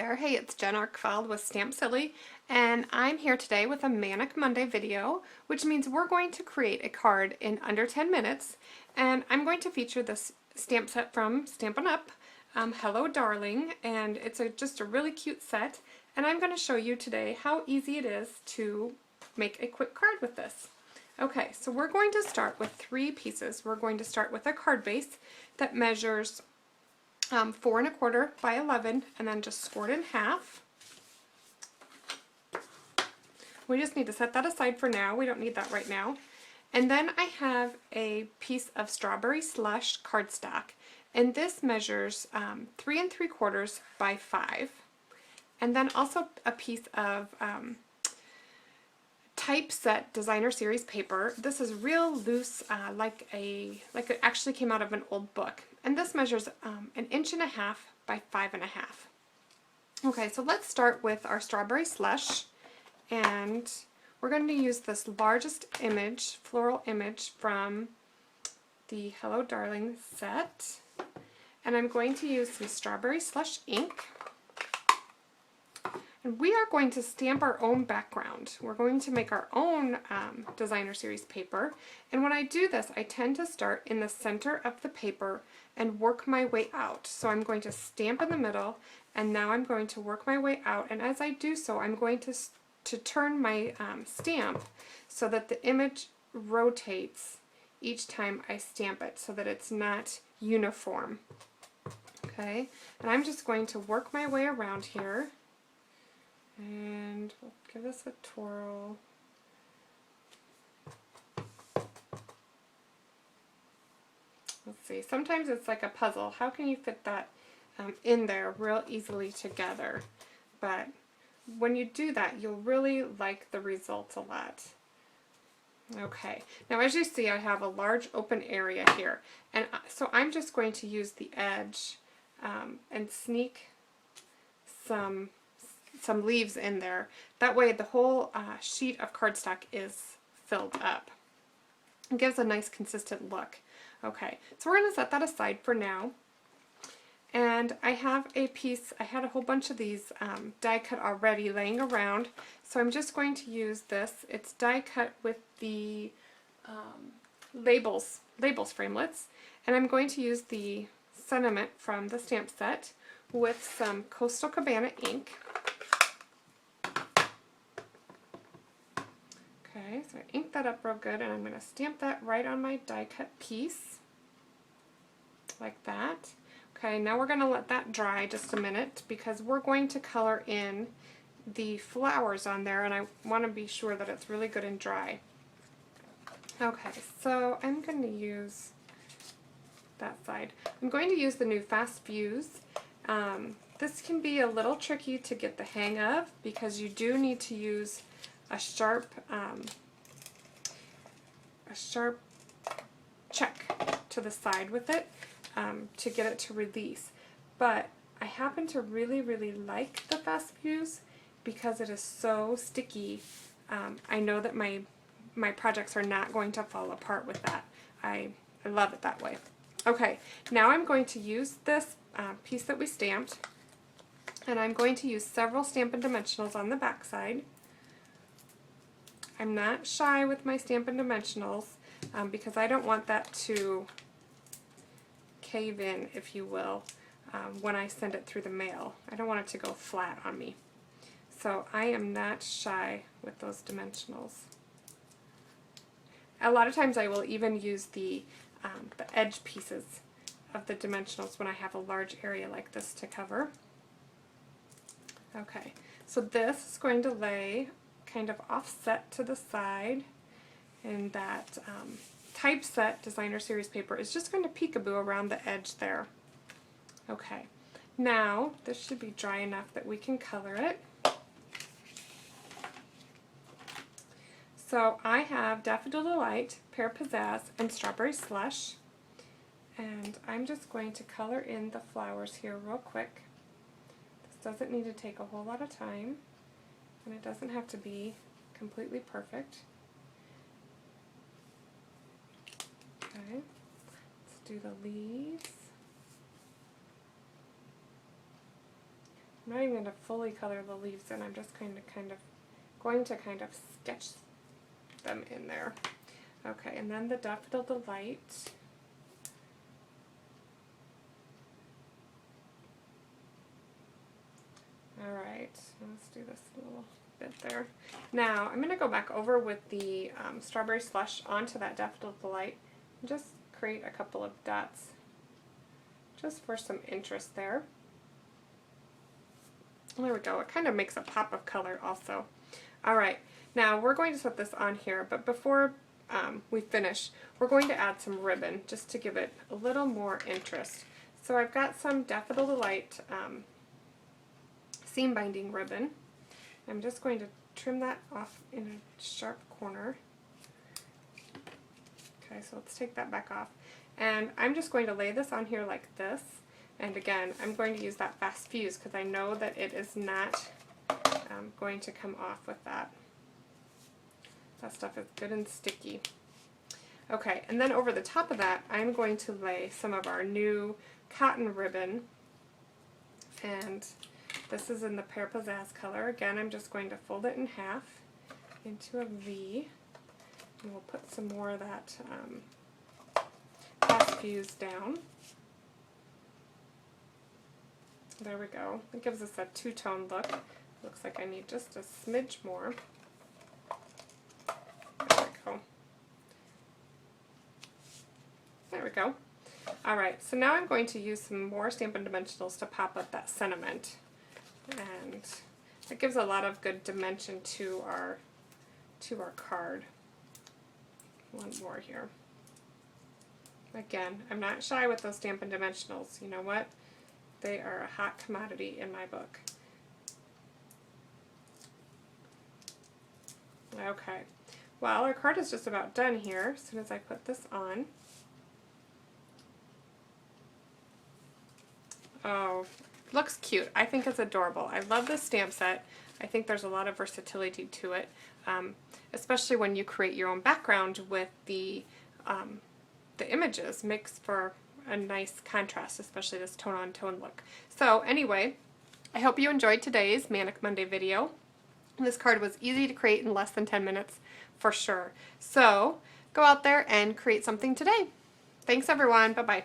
there, hey, it's Jen Arkfeld with Stamp Silly, and I'm here today with a Manic Monday video, which means we're going to create a card in under 10 minutes, and I'm going to feature this stamp set from Stampin' Up, Hello Darling, and it's just a really cute set, and I'm going to show you today how easy it is to make a quick card with this. Okay, so we're going to start with 3 pieces. We're going to start with a card base that measures 4 1/4 by 11, and then just score it in half. We just need to set that aside for now. We don't need that right now. And then I have a piece of strawberry slush cardstock, and this measures 3 3/4 by 5. And then also a piece of typeset designer series paper. This is real loose, like it actually came out of an old book. And this measures 1.5 inches by 5.5 inches. Okay, so let's start with our strawberry slush, and we're going to use this largest image, floral image from the Hello Darling set, and I'm going to use some strawberry slush ink. And we are going to stamp our own background. We're going to make our own designer series paper. And when I do this, I tend to start in the center of the paper and work my way out. So I'm going to stamp in the middle, and now I'm going to work my way out. And as I do so, I'm going to turn my stamp so that the image rotates each time I stamp it, so that it's not uniform. Okay, and I'm just going to work my way around here. And we'll give this a twirl. Let's see, sometimes it's like a puzzle. How can you fit that in there real easily together? But when you do that, you'll really like the results a lot. Okay, now as you see, I have a large open area here. And so I'm just going to use the edge and sneak some leaves in there. That way the whole sheet of cardstock is filled up. It gives a nice consistent look. Okay, so we're going to set that aside for now. And I have a piece, I had a whole bunch of these die cut already laying around, so I'm just going to use this. It's die cut with the labels framelits, and I'm going to use the sentiment from the stamp set with some Coastal Cabana ink. Okay, so I inked that up real good, and I'm going to stamp that right on my die cut piece, like that. Okay, now we're going to let that dry just a minute, because we're going to color in the flowers on there, and I want to be sure that it's really good and dry. Okay, so I'm going to use that side. I'm going to use the new Fast Fuse. This can be a little tricky to get the hang of, because you do need to use a sharp check to the side with it to get it to release. But I happen to really like the Fast Fuse because it is so sticky. I know that my projects are not going to fall apart with that. I love it that way. Okay, now I'm going to use this piece that we stamped, and I'm going to use several Stampin' Dimensionals on the back side. I'm not shy with my Stampin' Dimensionals because I don't want that to cave in, if you will, when I send it through the mail. I don't want it to go flat on me. So I am not shy with those dimensionals. A lot of times I will even use the edge pieces of the dimensionals when I have a large area like this to cover. Okay, so this is going to lay kind of offset to the side, and that typeset designer series paper is just going to peekaboo around the edge there. Okay, now this should be dry enough that we can color it. So I have Daffodil Delight, Pear Pizzazz, and Strawberry Slush, and I'm just going to color in the flowers here real quick. This doesn't need to take a whole lot of time, and it doesn't have to be completely perfect. Okay, let's do the leaves. I'm not even going to fully color the leaves in. I'm just going to kind of sketch them in there. Okay, and then the Daffodil Delight. Alright, let's do this little bit there. Now, I'm going to go back over with the Strawberry Slush onto that Daffodil Delight and just create a couple of dots just for some interest there. There we go. It kind of makes a pop of color also. Alright, now we're going to put this on here, but before we finish, we're going to add some ribbon just to give it a little more interest. So I've got some Daffodil Delight seam binding ribbon. I'm just going to trim that off in a sharp corner. Okay, so let's take that back off. And I'm just going to lay this on here like this. And again, I'm going to use that fast fuse because I know that it is not going to come off with that. That stuff is good and sticky. Okay, and then over the top of that, I'm going to lay some of our new cotton ribbon. And this is in the Pear Pizzazz color. Again, I'm just going to fold it in half into a V. And we'll put some more of that fast fuse down. There we go. It gives us a two-tone look. Looks like I need just a smidge more. There we go. There we go. Alright, so now I'm going to use some more Stampin' Dimensionals to pop up that sentiment. And it gives a lot of good dimension to our card. One more here. Again, I'm not shy with those Stampin' Dimensionals. You know what? They are a hot commodity in my book. Okay, well, our card is just about done here. As soon as I put this on. Oh, looks cute. I think it's adorable. I love this stamp set. I think there's a lot of versatility to it, especially when you create your own background with the images. Makes for a nice contrast, especially this tone-on-tone look. So anyway, I hope you enjoyed today's Manic Monday video. This card was easy to create in less than 10 minutes for sure. So go out there and create something today. Thanks everyone. Bye-bye.